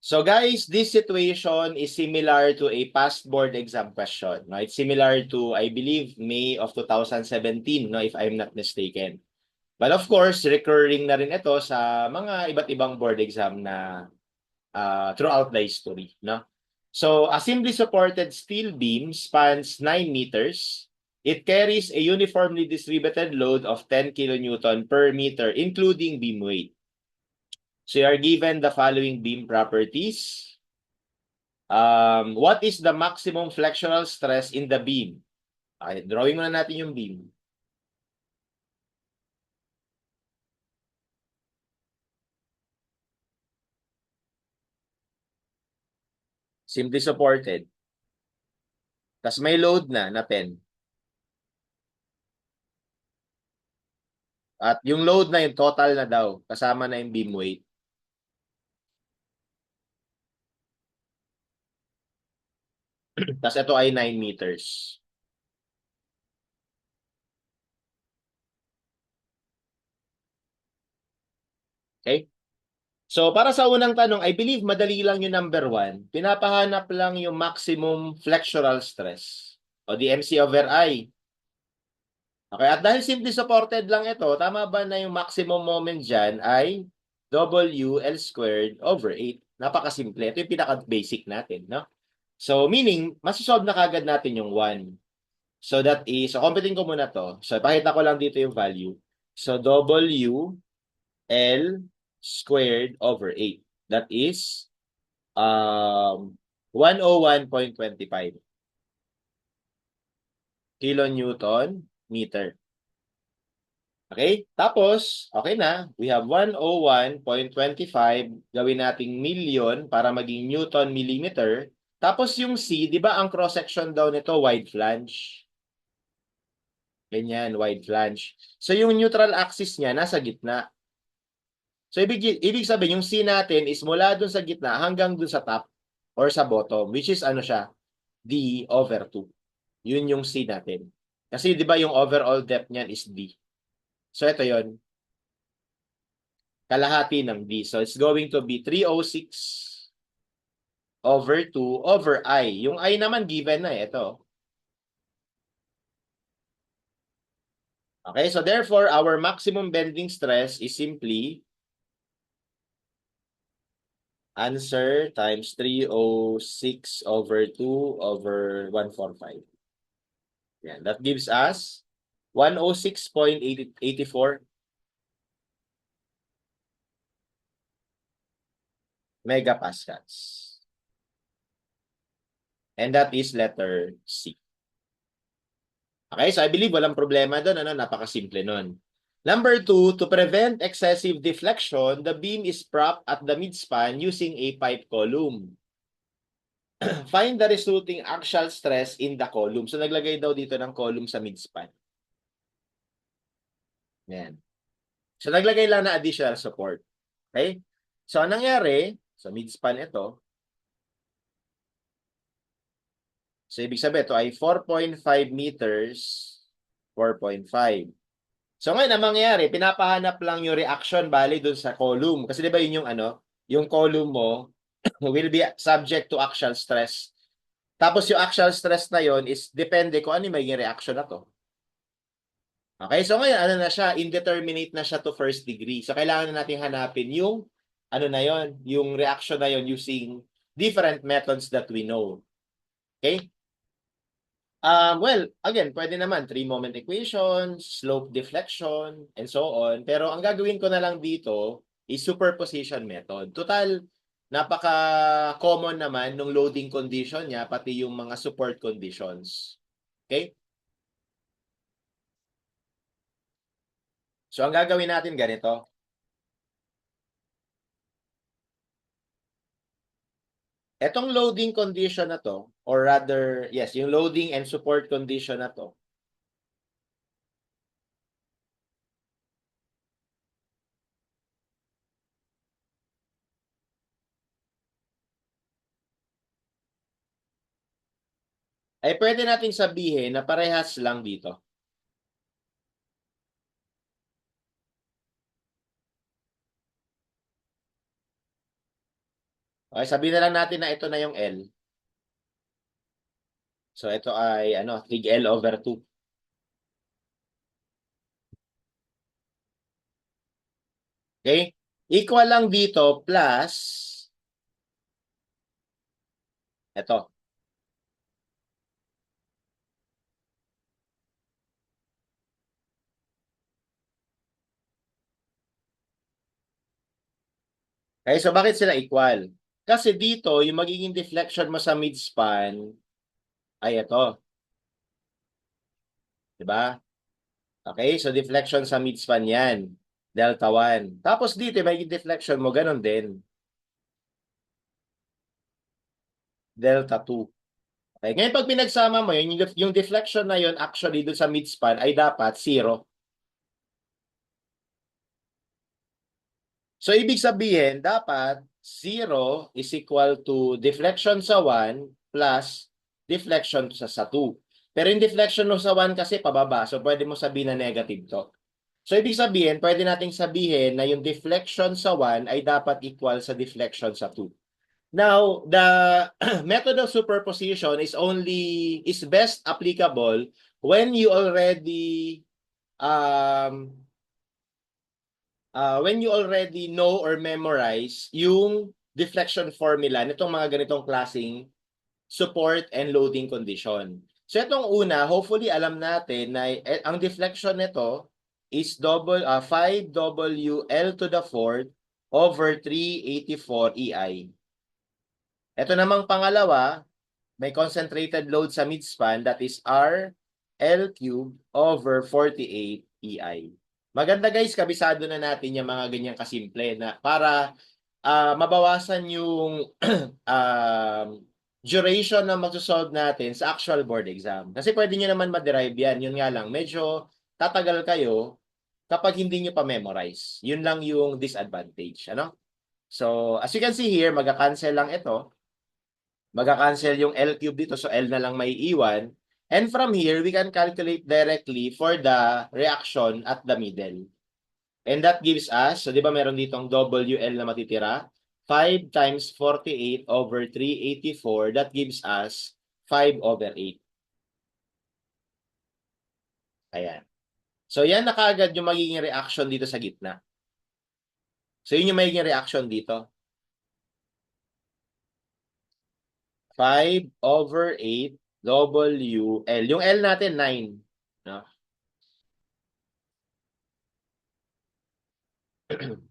So guys, this situation is similar to a past board exam question. No? It's similar to, I believe, May of 2017, no, if I'm not mistaken. But of course, recurring na rin ito sa mga iba't ibang board exam na throughout the history. No? So a simply supported steel beam spans 9 meters. It carries a uniformly distributed load of 10 kilonewton per meter, including beam weight. So you are given the following beam properties. What is the maximum flexural stress in the beam? Okay, drawing muna natin yung beam. Simply supported. Tapos may load na 10. At yung load na yung total na daw, kasama na yung beam weight. Tapos ito ay 9 meters. Okay? So, para sa unang tanong, I believe madali lang yung number 1. Pinapahanap lang yung maximum flexural stress o the MC over I. Okay, at dahil simply supported lang ito, tama ba na yung maximum moment dyan ay WL squared over 8? Napakasimple. Ito yung pinaka-basic natin, no? So, meaning, masasolve na kagad natin yung 1. So, that is, so, computing ko muna to. So, pakita ko lang dito yung value. So, WL squared over 8. That is 101.25 kilonewton meter. Okay? Tapos, okay na. We have 101.25. Gawin nating million para maging Newton millimeter. Tapos yung C, di ba ang cross-section daw nito wide flange? Ganyan, wide flange. So yung neutral axis niya nasa gitna. So ibig sabihin, yung C natin is mula dun sa gitna hanggang dun sa top or sa bottom, which is ano siya? D over 2. Yun yung C natin. Kasi di ba yung overall depth niyan is D. So ito yon, kalahati ng D. So it's going to be 306 over 2 over I. Yung I naman given na ito. Okay, so therefore our maximum bending stress is simply answer times 306 over 2 over 145. Yan, that gives us 106.84 megapascals. And that is letter C. Okay, so I believe walang problema doon. Ano? Napakasimple nun. Number 2, to prevent excessive deflection, the beam is propped at the midspan using a pipe column. Find the resulting axial stress in the column. So naglagay daw dito ng column sa midspan. Yan. So naglagay lang na additional support. Okay? So anong nangyari? So midspan ito. So ibig sabihin ito ay 4.5 meters, 4.5. So ngayon, ang mangyayari, pinapahanap lang yung reaction bali dun sa column. Kasi di ba yun yung ano, yung column mo will be subject to axial stress. Tapos yung axial stress na yon is depende kung ano yung magiging reaction na to. Okay, so ngayon, ano na siya, indeterminate na siya to first degree. So kailangan na natin hanapin yung, ano na yon, yung reaction na yon using different methods that we know. Okay? Well, again, pwede naman three-moment equation, slope deflection, and so on. Pero ang gagawin ko na lang dito is superposition method. Total, napaka-common naman nung loading condition niya, pati yung mga support conditions. Okay? So, ang gagawin natin ganito. Etong loading condition na to, or rather, yes, yung loading and support condition na to, ay pwede nating sabihin na parehas lang dito. Okay, sabihin na lang natin na ito na yung L. So, ito ay, trig L over 2. Okay? Equal lang dito plus ito. Okay, so bakit sila equal? Kasi dito, yung magiging deflection mo sa midspan ay ito. Diba? Okay, so deflection sa midspan yan. Delta 1. Tapos dito, may deflection mo, ganun din. Delta 2. Okay, ngayon pag pinagsama mo yun, yung deflection na yun actually dun sa midspan ay dapat 0. So, ibig sabihin, dapat 0 is equal to deflection sa 1 plus deflection sa 2. Pero yung deflection mo sa 1 kasi pababa, so pwede mo sabihin na negative to. So, ibig sabihin, pwede nating sabihin na yung deflection sa 1 ay dapat equal sa deflection sa 2. Now, the method of superposition is best applicable when you already um, when you already know or memorize yung deflection formula nitong mga ganitong klaseng support and loading condition. So itong una, hopefully alam natin na ang deflection nito is 5W L to the fourth over 384 EI. Ito namang pangalawa, may concentrated load sa midspan that is R L cubed over 48 EI. Maganda guys, kabisado na natin yung mga ganyang kasimple na para mabawasan yung duration na magsosolve natin sa actual board exam. Kasi pwede nyo naman ma-derive yan. Yun nga lang, medyo tatagal kayo kapag hindi nyo pa memorize. Yun lang yung disadvantage. Ano? So, as you can see here, mag-cancel lang ito. Mag-cancel yung L cube dito, so L na lang may iwan. And from here, we can calculate directly for the reaction at the middle. And that gives us, so di ba meron ditong WL na matitira? 5 times 48 over 384, that gives us 5 over 8. Ayan. So yan na kaagad yung magiging reaction dito sa gitna. So yun yung magiging reaction dito. 5 over 8 WL. Yung L natin, 9. No?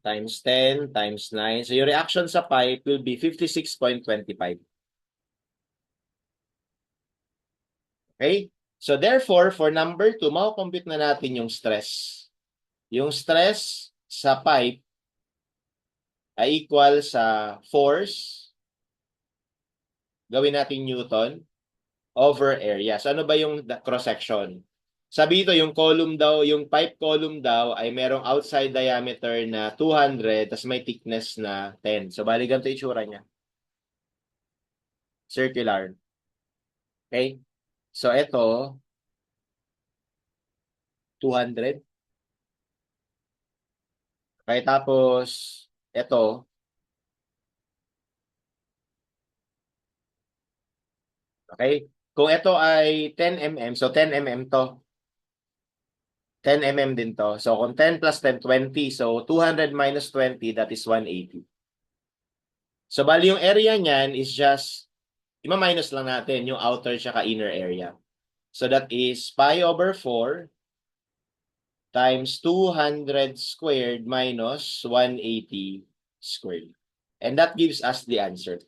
Times 10 times 9. So yung reaction sa pipe will be 56.25. Okay? So therefore, for number 2, makukompute na natin yung stress. Yung stress sa pipe ay equal sa force, gawin natin Newton, over area. So ano ba yung cross-section? Sabi ito, yung column daw, yung pipe column daw ay merong outside diameter na 200 tas may thickness na 10. So bali ganito itsura niya. Circular. Okay? So ito, 200. Okay, tapos ito, okay? Kung ito ay 10 mm, so 10 mm to. 10 mm din to. So kung 10 plus 10, 20. So 200 minus 20, that is 180. So bali yung area niyan is just, ima-minus lang natin yung outer tsaka inner area. So that is pi over 4 times 200 squared minus 180 squared. And that gives us the answer.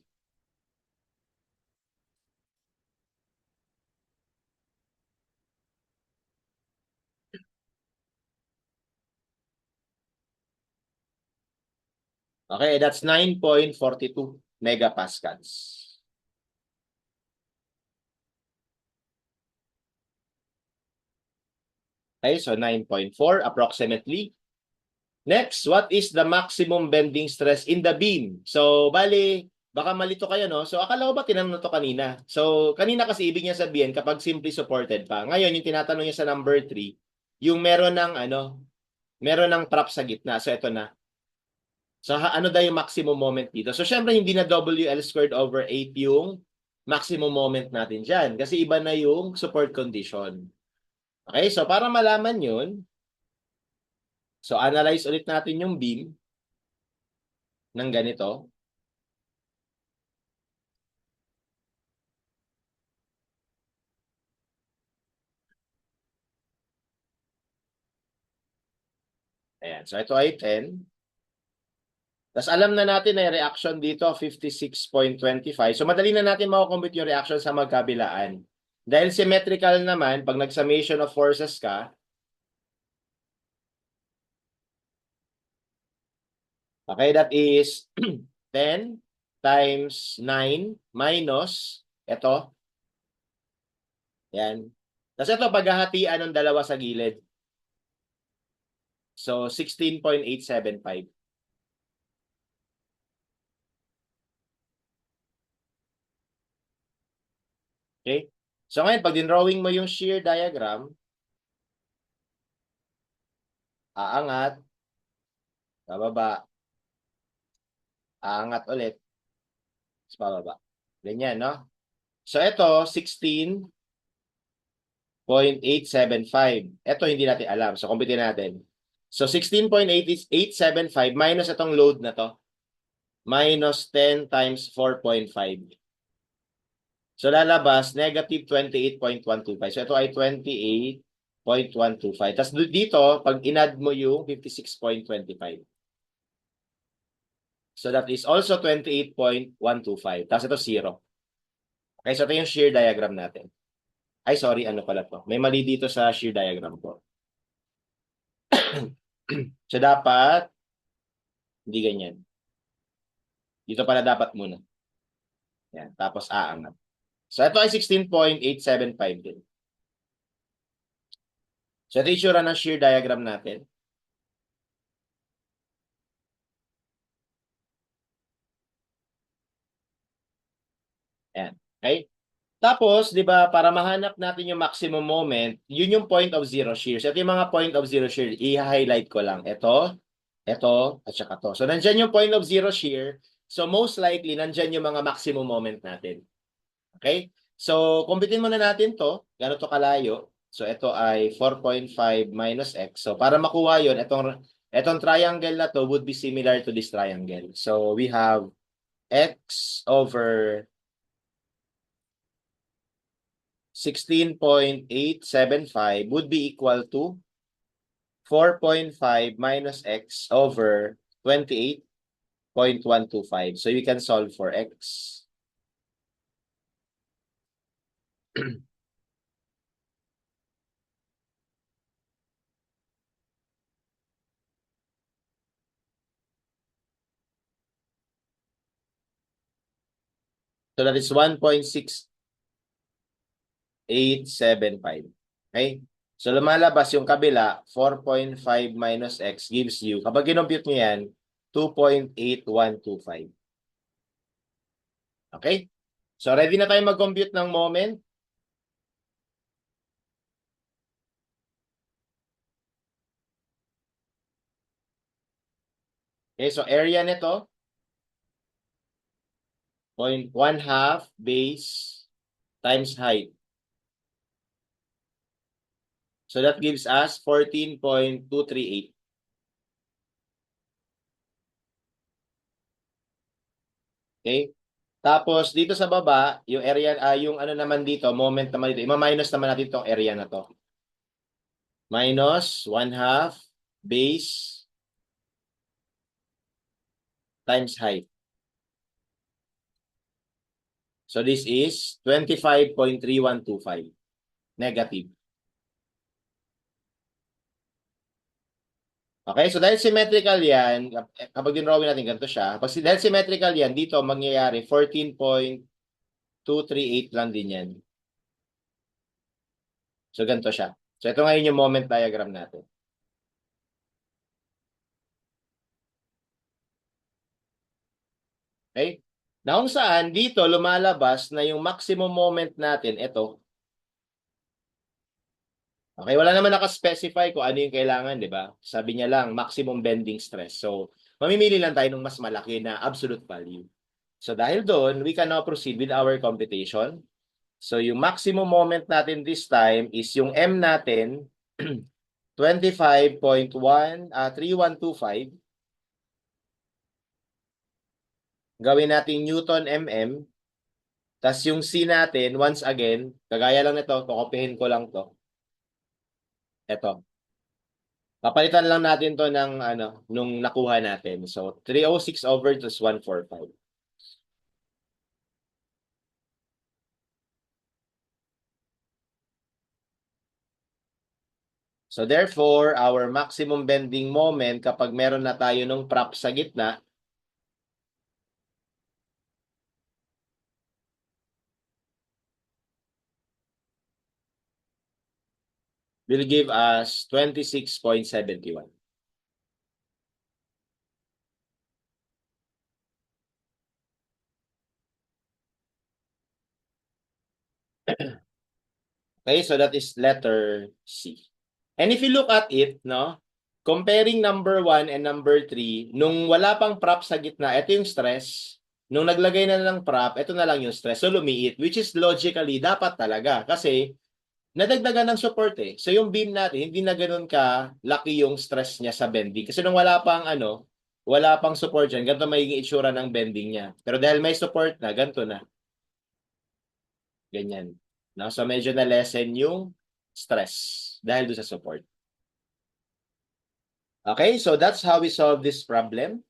Okay, that's 9.42 megapascals. Okay, so 9.4 approximately. Next, what is the maximum bending stress in the beam? So, bali, baka malito kayo, no? So, akala ko ba tinanong to kanina? So, kanina kasi ibig niya sabihin kapag simply supported pa. Ngayon, yung tinatanong niya sa number 3, yung meron ng prop sa gitna. So, ito na. So, ano daw yung maximum moment dito? So, syempre, hindi na WL squared over 8 yung maximum moment natin dyan. Kasi iba na yung support condition. Okay, so para malaman yun, so analyze ulit natin yung beam ng ganito. Ayan, so ito ay 10. Tapos alam na natin na yung reaction dito, 56.25. So madali na natin makukompute yung reaction sa magkabilaan. Dahil symmetrical naman, pag nag-summation of forces ka, okay, that is 10 times 9 minus, ito, yan. Tapos ito, paghahatian ng dalawa sa gilid. So, 16.875. Okay? So ngayon, pag dinrawing mo yung shear diagram, aangat, bababa, aangat ulit, tapos bababa. Ganyan, no? So ito, 16.875. Ito, hindi natin alam. So, kumpitin natin. So, 16.875 minus itong load na to. Minus 10 times 4.5. So, lalabas, negative 28.125. So, ito ay 28.125. Tapos dito, pag inad mo yung 56.25. So, that is also 28.125. Tapos ito, 0. Okay, so ito yung shear diagram natin. Ay, sorry, ano pala to? May mali dito sa shear diagram ko. So, dapat, hindi ganyan. Dito pala dapat muna. Yan, tapos aangat. So, ito ay 16.875 din. So, ito yung itsura ng shear diagram natin. Yan. Okay? Tapos, di ba, para mahanap natin yung maximum moment, yun yung point of zero shear. So, ito yung mga point of zero shear. I-highlight ko lang. Ito, at saka to. So, nandyan yung point of zero shear. So, most likely, nandyan yung mga maximum moment natin. Okay? So, kumpitin muna natin to. Gano'n to kalayo. So, ito ay 4.5 minus x. So, para makuha yun, itong triangle na to would be similar to this triangle. So, we have x over 16.875 would be equal to 4.5 minus x over 28.125. So, you can solve for x. So, that is 1.6875. Okay? So, lumalabas yung kabila, 4.5 minus x gives you, kapag kinompute nyo yan, 2.8125. Okay? So, ready na tayo mag-compute ng moment. Okay, so area nito, 0.1/2 base times height. So, that gives us 14.238. Okay? Tapos, dito sa baba, yung area, yung ano naman dito, moment naman dito, ima-minus naman natin itong area na to. Minus 1/2 base times height. So, this is 25.3125. Negative. Okay? So, dahil symmetrical yan, kapag dinrawin natin, ganito siya. Dahil symmetrical yan, dito mangyayari 14.238 lang din yan. So, ganito siya. So, ito ngayon yung moment diagram natin. Okay? Na kung saan, dito lumalabas na yung maximum moment natin, ito. Okay, wala naman nakaspecify kung ano yung kailangan, di ba? Sabi niya lang, maximum bending stress. So, Mamimili lang tayo ng mas malaki na absolute value. So dahil doon, we can now proceed with our computation. So yung maximum moment natin this time is yung M natin, 25.3125. Gawin natin Newton mm. Tapos yung C natin, once again, kagaya lang nito, kukopihin ko lang to. Ito. Papalitan lang natin to ng nung nakuha natin. So 306 over to 145. So therefore, our maximum bending moment kapag meron na tayo ng prop sa gitna will give us 26.71. Okay, so that is letter C. And if you look at it, no, comparing number 1 and number 3, nung wala pang prop sa gitna, ito yung stress. Nung naglagay na ng prop, ito na lang yung stress. So lumiit, which is logically dapat talaga kasi nadagdagan ng support eh. So yung beam natin, hindi na ganoon ka laki yung stress niya sa bending. Kasi nung wala pang support dyan, ganito magiging itsura ng bending niya. Pero dahil may support na, ganito na. Ganyan. No? So medyo na-lessen yung stress dahil doon sa support. Okay, so that's how we solve this problem.